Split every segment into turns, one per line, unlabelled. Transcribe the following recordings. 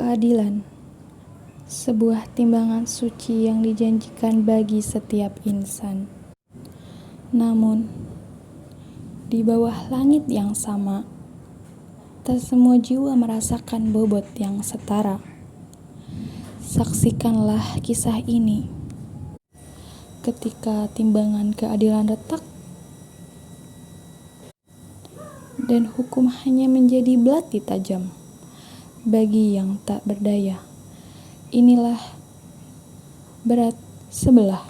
Keadilan, sebuah timbangan suci yang dijanjikan bagi setiap insan. Namun, di bawah langit yang sama, tak semua jiwa merasakan bobot yang setara. Saksikanlah kisah ini. Ketika timbangan keadilan retak, dan hukum hanya menjadi belati tajam bagi yang tak berdaya. Inilah berat sebelah.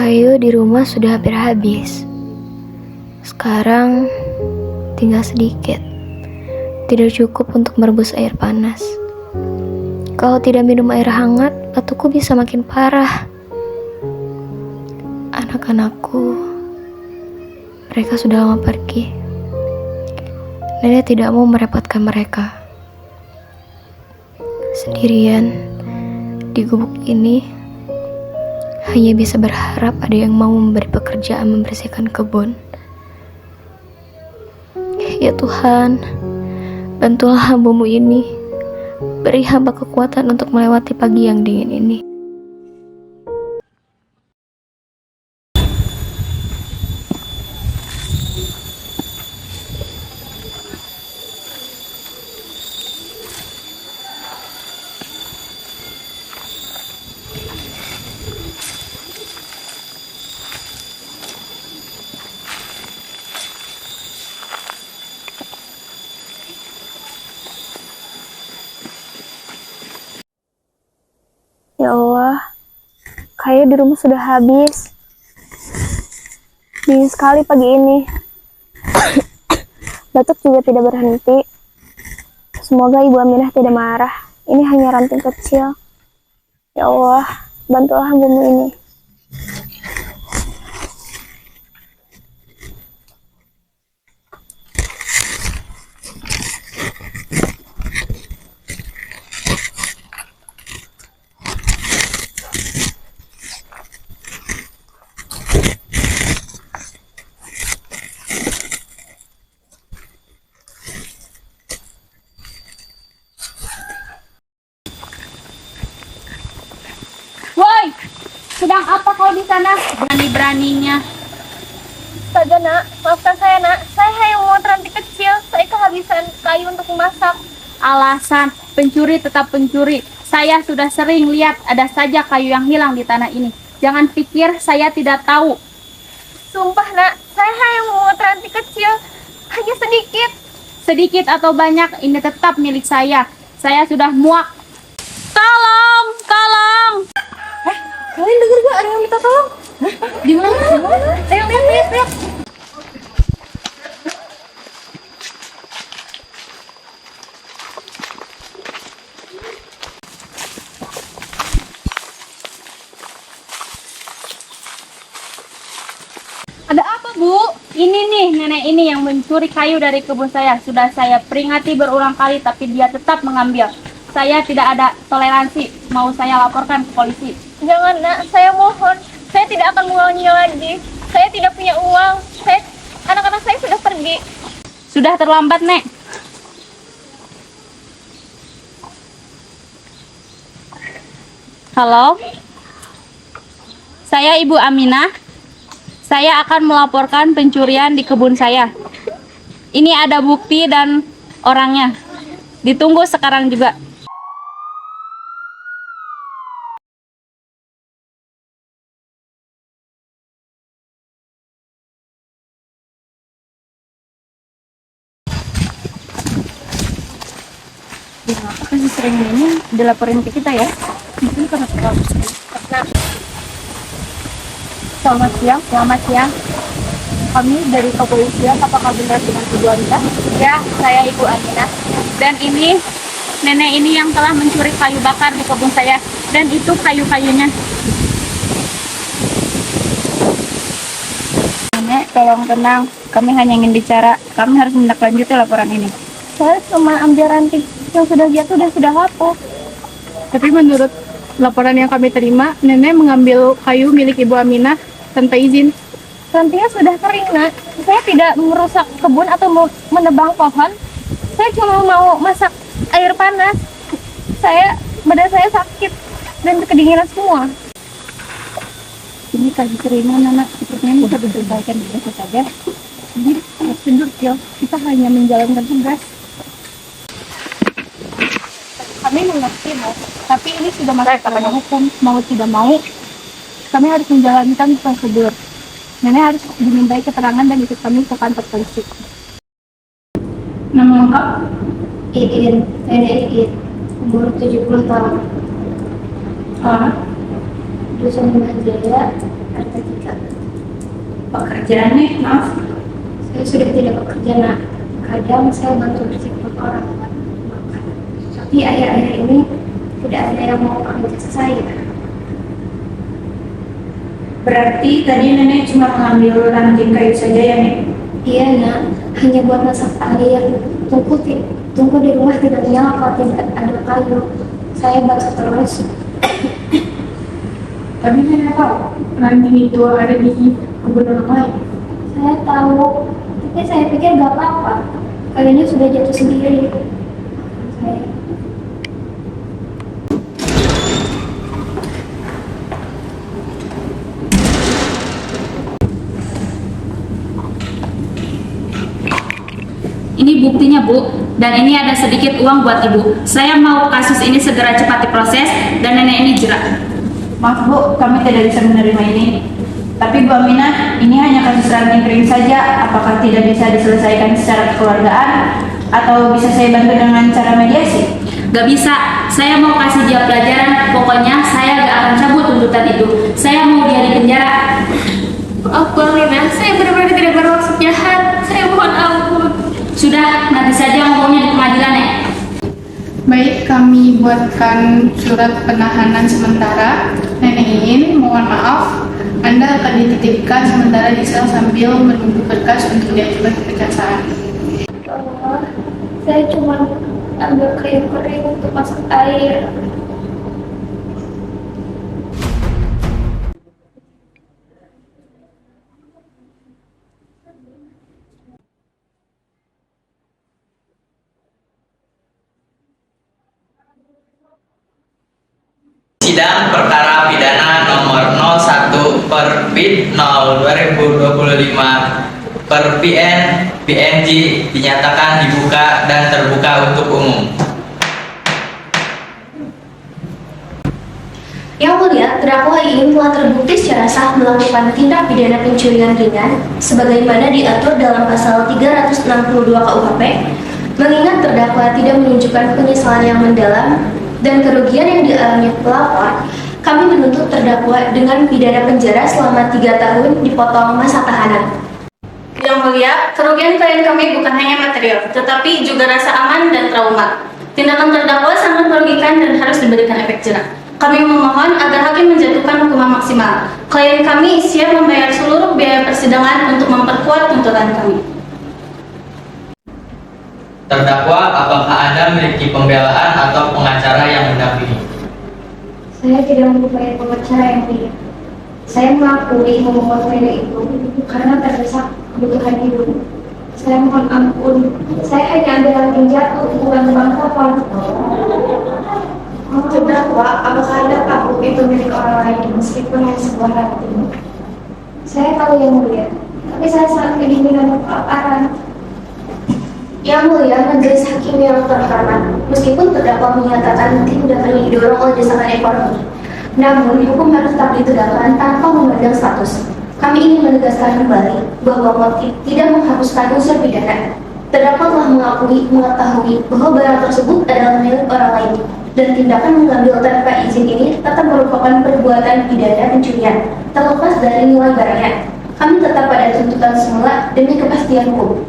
Kayu di rumah sudah hampir habis. Sekarang tinggal sedikit. Tidak cukup untuk merebus air panas. Kalau tidak minum air hangat, batukku bisa makin parah. Anak-anakku, mereka sudah lama pergi. Nenek tidak mau merepotkan mereka. Sendirian di gubuk ini, hanya bisa berharap ada yang mau memberi pekerjaan membersihkan kebun. Ya Tuhan, bantulah hamba-Mu ini. Beri hamba kekuatan untuk melewati pagi yang dingin ini.
Ya Allah, kayu di rumah sudah habis. Dingin sekali pagi ini. Batuk juga tidak berhenti. Semoga Ibu Aminah tidak marah. Ini hanya ranting kecil. Ya Allah, bantulah hamba-Mu ini.
Woi, sedang apa kau di sana? Berani-beraninya.
Astaga nak, maafkan saya nak. Saya hanya mau ranting kecil. Saya kehabisan kayu untuk memasak.
Alasan, pencuri tetap pencuri. Saya sudah sering lihat ada saja kayu yang hilang di tanah ini. Jangan pikir saya tidak tahu.
Sumpah nak, saya hanya mau ranting kecil. Hanya sedikit.
Sedikit atau banyak, ini tetap milik saya. Saya sudah muak. Tolong, tolong.
Kalian dengar gak ada yang minta tolong?
Di mana?
Ayo lihat.
Ada apa, Bu? Ini nih, nenek ini yang mencuri kayu dari kebun saya. Sudah saya peringati berulang kali, tapi dia tetap mengambil. Saya tidak ada toleransi. Mau saya laporkan ke polisi.
Jangan nak, saya mohon. Saya tidak akan mengulanginya lagi. Saya tidak punya uang. Anak-anak saya sudah pergi.
Sudah terlambat, Nek. Halo? Saya Ibu Aminah. Saya akan melaporkan pencurian di kebun saya. Ini ada bukti dan orangnya. Ditunggu sekarang juga. Kasus sering ini dilaporin ke kita ya. Mungkin karena terlalu sering. Selamat siang. Kami dari kepolisian, apakah benar dengan Ibu Aminah? Ya, saya Ibu Aminah. Dan ini nenek ini yang telah mencuri kayu bakar di kebun saya. Dan itu kayu-kayunya. Nenek, tolong tenang. Kami hanya ingin bicara. Kami harus menindaklanjuti laporan ini. Saya cuma ambil ranting yang sudah jatuh dan sudah lapuk. Tapi menurut laporan yang kami terima, nenek mengambil kayu milik Ibu Aminah tanpa izin. Rantingnya sudah kering, Nak. Saya tidak merusak kebun atau menebang pohon. Saya cuma mau masak air panas. Badan saya sakit dan kedinginan semua. Ini kayu keringan, Anak. Sepertinya bisa diselesaikan biasa saja. Jadi prosedur kita hanya menjalankan tugas. Kami mengerti, Bu. Tapi ini sudah masuk ke ranah hukum. Mau tidak mau, kami harus menjalankan prosedur. Nenek harus dimintai keterangan dan ikut kami ke kantor polisi. Nama lengkap?
Iin, nenek Iin, umur 70 tahun. Dusun Jaya, RT 3.
Pekerjaannya, maaf.
Saya sudah tidak bekerja, Nak. Kadang saya bantu bersih perut orang. Tapi akhir-akhir ini tidak ada yang mau pakai jasa saya.
Berarti tadi nenek cuma mengambil ranting kayu saja ya, Nek?
Iya, Nak. Hanya buat masak air. Tunggu di rumah tidak nyala kalau tidak ada kayu. Saya bantu terus.
Tapi nenek tahu ranting itu ada di kebun orang lain.
Saya tahu, tapi saya pikir gak apa-apa. Kayunya sudah jatuh sendiri. Saya
Ini buktinya, Bu. Dan ini ada sedikit uang buat Ibu. Saya mau kasus ini segera cepat diproses dan nenek ini jerat.
Maaf, Bu, kami tidak bisa menerima ini. Tapi Bu Aminah, ini hanya kasus ranting kering saja. Apakah tidak bisa diselesaikan secara kekeluargaan? Atau bisa saya bantu dengan cara mediasi?
Gak bisa. Saya mau kasih dia pelajaran. Pokoknya saya gak akan cabut tuntutan itu. Saya mau dia di penjara. Maaf, Bu Aminah. Saya benar-benar tidak bermaksud jahat. Saya mohon ampun. Sudah, nanti saja ngomongnya di pengadilan ya.
Baik, kami buatkan surat penahanan sementara. Nenek Iin, mohon maaf, Anda akan dititipkan sementara di sel sambil menunggu berkas untuk diajukan ke kejaksaan.
Allah, saya cuma ambil kayu kering untuk masak air.
Sidang perkara pidana nomor 01 per PID 0/2025 per PNG dinyatakan dibuka dan terbuka untuk umum.
Yang mulia, terdakwa Iin telah terbukti secara sah melakukan tindak pidana pencurian ringan sebagaimana diatur dalam pasal 362 KUHP, mengingat terdakwa tidak menunjukkan penyesalan yang mendalam dan kerugian yang dialami pelapor. Kami menuntut terdakwa dengan pidana penjara selama 3 tahun dipotong masa tahanan.
Yang mulia, kerugian klien kami bukan hanya material, tetapi juga rasa aman dan trauma. Tindakan terdakwa sangat merugikan dan harus diberikan efek jerah. Kami memohon agar hakim menjatuhkan hukuman maksimal. Klien kami siap membayar seluruh biaya persidangan untuk memperkuat tuntutan kami.
Terdakwa, apakah Anda memiliki pembelaan atau pengacara yang mendampingi?
Saya tidak mempunyai pengacara yang mulia. Saya mengakui memohon nenek itu karena terdesak kebutuhan hidup. Saya mohon ampun. Saya hanya ambil ranting jatuh, bukan tebang pohon. Terdakwa, apakah Anda tahu itu milik orang lain meskipun hanya sebuah ranting? Saya tahu yang mulia, tapi saya sangat kedinginan dan kelaparan. Yang mulia, majelis hakim yang terhormat, meskipun terdakwa menyatakan tindakan didorong oleh desakan ekonomi, namun hukum harus tetap ditegakkan tanpa memandang status. Kami ingin menegaskan kembali bahwa motif tidak menghapuskan unsur pidana. Terdakwa telah mengetahui bahwa barang tersebut adalah milik orang lain, dan tindakan mengambil tanpa izin ini tetap merupakan perbuatan pidana pencurian. Terlepas dari nilai barangnya, kami tetap pada tuntutan semula demi kepastian hukum.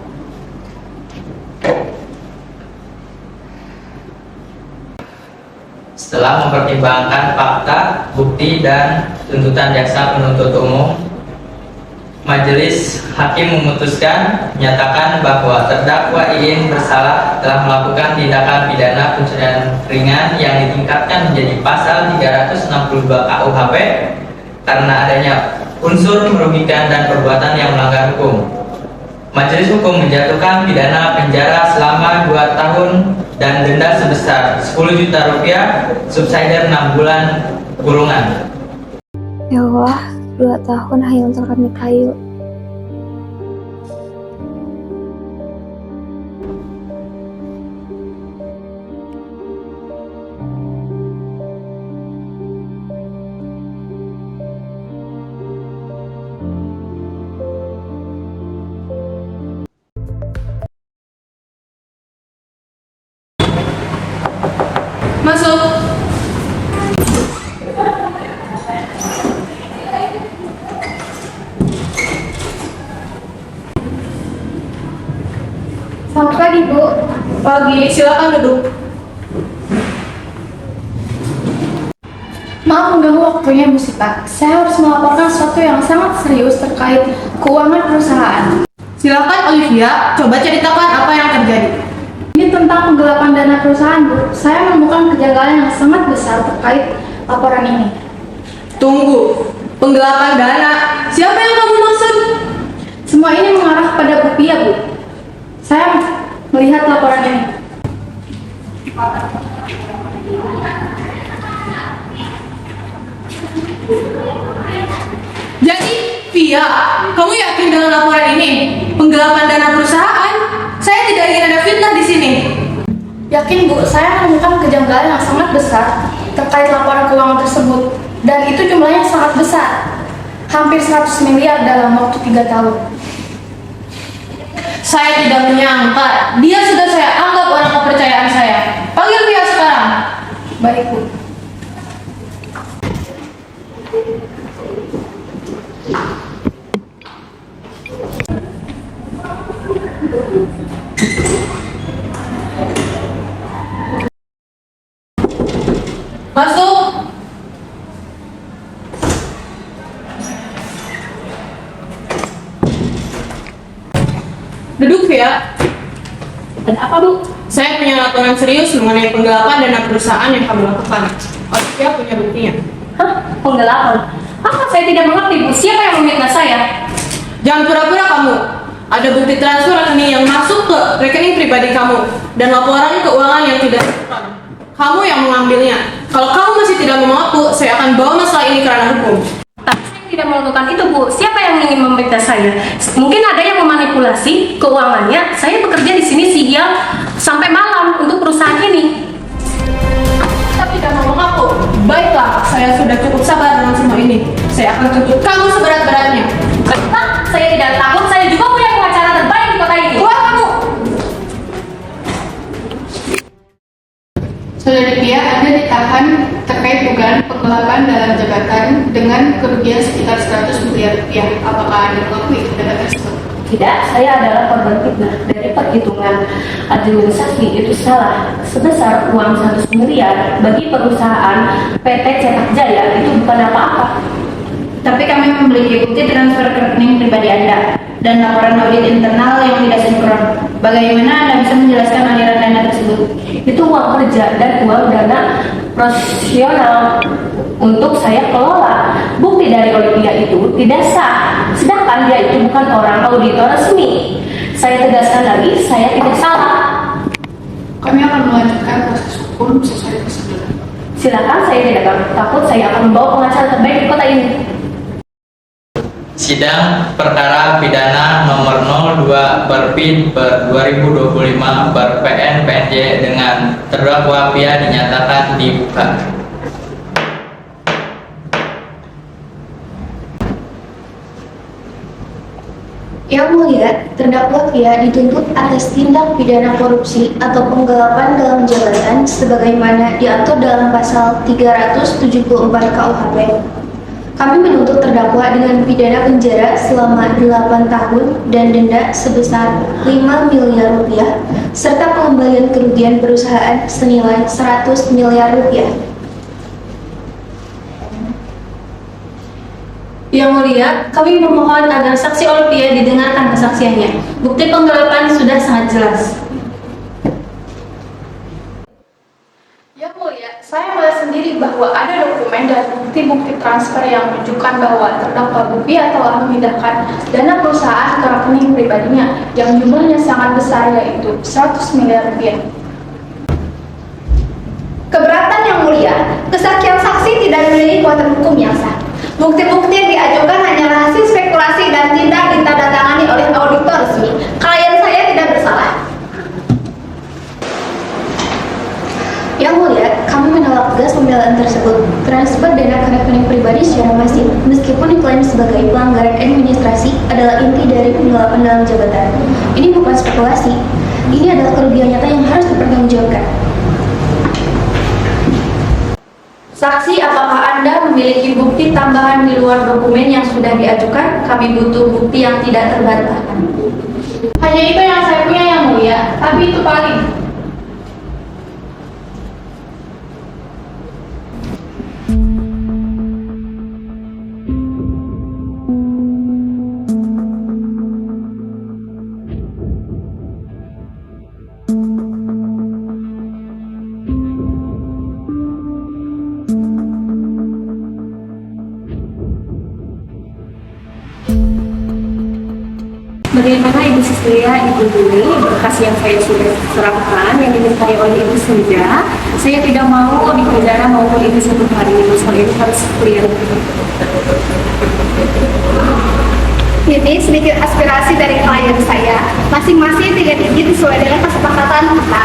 Setelah mempertimbangkan fakta, bukti, dan tuntutan jaksa penuntut umum, Majelis Hakim memutuskan menyatakan bahwa terdakwa Iin bersalah telah melakukan tindakan pidana pencurian ringan yang ditingkatkan menjadi pasal 362 KUHP karena adanya unsur merugikan dan perbuatan yang melanggar hukum. Majelis Hukum menjatuhkan pidana penjara selama 2 tahun dan denda sebesar 10 juta rupiah, subsidiar 6 bulan kurungan.
Ya Allah, 2 tahun hanya untuk Rani Kayu.
Masuk.
Selamat pagi, Bu.
Pagi, silakan duduk.
Maaf mengganggu waktunya, Bu Sita. Saya harus melaporkan sesuatu yang sangat serius terkait keuangan perusahaan.
Silakan Olivia, coba ceritakan apa yang terjadi.
Ini tentang penggelapan dana perusahaan, Bu. Saya menemukan kejanggalan yang sangat besar terkait laporan ini.
Tunggu, penggelapan dana. Siapa yang kamu maksud?
Semua ini mengarah pada Bu Pia, Bu. Saya melihat laporan ini.
Jadi, Via, kamu yakin dengan laporan ini? Penggelapan dana perusahaan? Saya tidak ingin ada fitnah di sini.
Yakin, Bu, saya menemukan kejanggalan yang sangat besar terkait laporan keuangan tersebut. Dan itu jumlahnya sangat besar. Hampir 100 miliar dalam waktu 3 tahun.
Saya tidak menyangka. Dia sudah saya anggap orang kepercayaan saya. Panggil Via sekarang.
Baik, Bu.
Masuk. Duduk ya.
Dan apa, Bu?
Saya punya laporan serius mengenai penggelapan dana perusahaan yang kamu lakukan. Olivia punya buktinya.
Hah? Penggelapan? Apa? Saya tidak mengerti, Bu. Siapa yang memfitnah saya?
Jangan pura-pura kamu. Ada bukti transfer rekening yang masuk ke rekening pribadi kamu dan laporan keuangan yang tidak sempurna. Kamu yang mengambilnya. Kalau kamu masih tidak mengaku, saya akan bawa masalah ini ke ranah hukum.
Tapi saya tidak melakukan itu, Bu. Siapa yang ingin memfitnah saya? Mungkin ada yang memanipulasi keuangannya. Saya bekerja di sini siang sampai malam untuk perusahaan ini.
Tapi tidak mau mengaku. Baiklah, saya sudah cukup sabar dengan semua ini. Saya akan tuntut kamu seberat-beratnya.
Pak, saya tidak takut. Saya juga punya pengacara terbaik di kota ini.
Keluar kamu! Saudari Pia, Anda ditahan terkait dugaan penggelapan dalam jabatan dengan kerugian sekitar 100 miliar rupiah. Apakah Anda mengakui tindakan tersebut?
Tidak, saya adalah korban fitnah. Dari perhitungan administrasi itu salah. Sebesar uang 100 miliar bagi perusahaan PT Cetak Jaya itu bukan apa-apa.
Tapi kami memiliki bukti transfer ke rekening pribadi Anda dan laporan audit internal yang tidak sinkron. Bagaimana Anda bisa menjelaskan aliran dana tersebut?
Itu uang kerja dan uang dana profesional untuk saya kelola. Bukti dari Olivia itu tidak sah, sedangkan dia itu bukan orang auditor resmi. Saya tegaskan lagi, saya tidak salah.
Kami akan melanjutkan proses hukum sesuai prosedur.
Silakan, saya tidak takut. Saya akan membawa pengacara terbaik di kota ini.
Sidang perkara pidana nomor 02/PIN/2025/PN/PNJ dengan terdakwa Pia dinyatakan dibuka.
Yang mulia, terdakwa Pia dituntut atas tindak pidana korupsi atau penggelapan dalam jabatan sebagaimana diatur dalam pasal 374 KUHP. Kami menuntut terdakwa dengan pidana penjara selama 8 tahun dan denda sebesar 5 miliar rupiah serta pengembalian kerugian perusahaan senilai 100 miliar rupiah.
Yang mulia, kami memohon agar saksi Olivia didengarkan kesaksiannya. Bukti penggelapan sudah sangat jelas.
Yang mulia, saya melihat sendiri bahwa ada dokumen dan bukti-bukti transfer yang menunjukkan bahwa terdakwa Bupia telah memindahkan dana perusahaan ke rekening pribadinya yang jumlahnya sangat besar, yaitu 100 miliar rupiah.
Keberatan yang mulia, kesaksian saksi tidak memiliki kekuatan hukum yang sah. Bukti-bukti yang diajukan hanyalah hasil spekulasi dan tidak ditandatangani oleh auditor resmi. Klien saya tidak bersalah.
Yang mulia, kami menolak tegas pembelaan tersebut. Transfer dana ke rekening pribadi secara masif, meskipun diklaim sebagai pelanggaran administrasi, adalah inti dari penggelapan dalam jabatan. Ini bukan spekulasi, ini adalah kerugian nyata yang harus dipertanggungjawabkan.
Saksi, apakah Anda memiliki bukti tambahan di luar dokumen yang sudah diajukan? Kami butuh bukti yang tidak terbantahkan.
Hanya itu yang saya punya yang mulia, tapi itu paling.
Bagaimana Ibu Sislia, Ibu Dwi, berkas yang saya sudah serahkan yang dimintai oleh Ibu Senja, saya tidak mau di penjara maupun Ibu 1 hari. Soal ini harus clear.
Ini sedikit aspirasi dari klien saya. Masing-masing 3 digit sesuai dengan kesepakatan kita.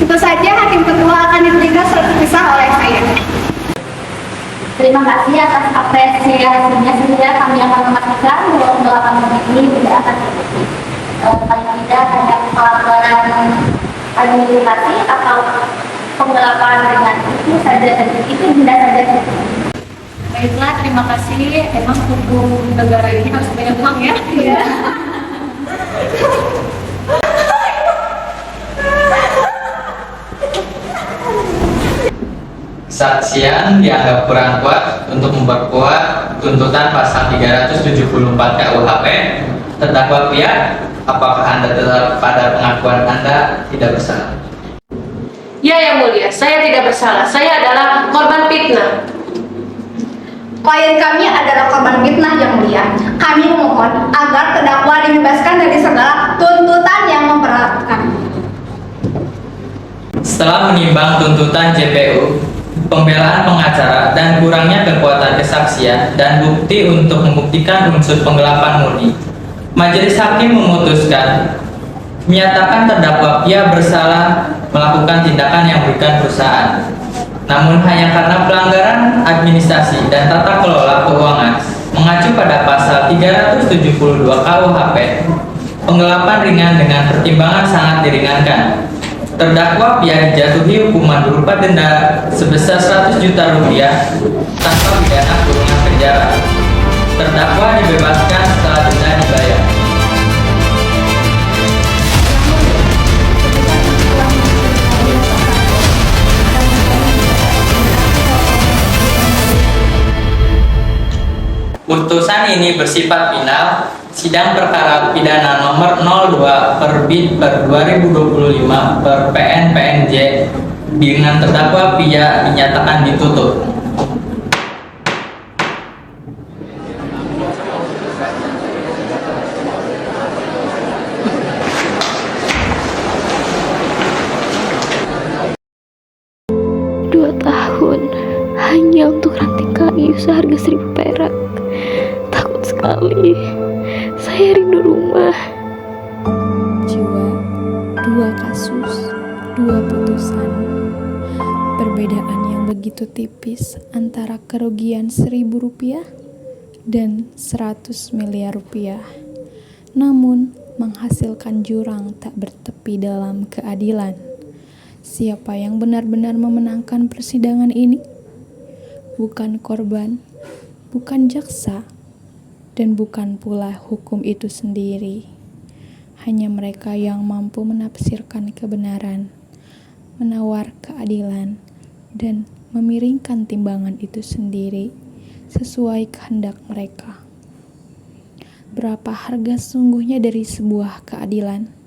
Tentu saja hakim ketua akan diberikan surat terpisah oleh saya.
Terima kasih atas apresiasinya. Sehingga kami akan memastikan bahwa penggelapan ini tidak akan terjadi. Paling tidak hanya pelanggaran administrasi atau penggelapan dengan itu saja, itu denda saja. Baiklah, terima kasih. Emang hukum negara ini harus banyak uang ya? Iya.
Kesaksian dianggap kurang kuat untuk memperkuat tuntutan pasal 374 KUHP. Terdakwa Pia, apakah Anda tetap pada pengakuan Anda tidak bersalah?
Ya, yang mulia, saya tidak bersalah. Saya adalah korban fitnah.
Klien kami adalah korban fitnah yang mulia. Kami memohon agar terdakwa dibebaskan dari segala tuntutan yang memberatkan.
Setelah menimbang tuntutan JPU, pembelaan pengacara, dan kurangnya kekuatan kesaksian dan bukti untuk membuktikan unsur penggelapan murni, Majelis Hakim memutuskan menyatakan terdakwa Pia bersalah melakukan tindakan yang merugikan perusahaan. Namun hanya karena pelanggaran administrasi dan tata kelola keuangan mengacu pada pasal 372 KUHP, penggelapan ringan dengan pertimbangan sangat diringankan. Terdakwa Pia dijatuhi hukuman berupa denda sebesar 100 juta rupiah tanpa pidana kurungan penjara. Terdakwa dibebaskan setelah denda dibayar. Putusan ini bersifat final. Sidang perkara pidana nomor 02/2025/PN-PNJ dengan terdakwa Pia dinyatakan ditutup.
Dua tahun hanya untuk ranting kayu seharga 1.000 perak. Takut sekali. Saya rindu rumah.
Jiwa, 2 kasus, 2 putusan. Perbedaan yang begitu tipis antara kerugian 1.000 rupiah dan 100 miliar rupiah. namun menghasilkan jurang tak bertepi dalam keadilan. Siapa yang benar-benar memenangkan persidangan ini? Bukan korban, bukan jaksa, dan bukan pula hukum itu sendiri. Hanya mereka yang mampu menafsirkan kebenaran, menawar keadilan, dan memiringkan timbangan itu sendiri sesuai kehendak mereka. Berapa harga sesungguhnya dari sebuah keadilan?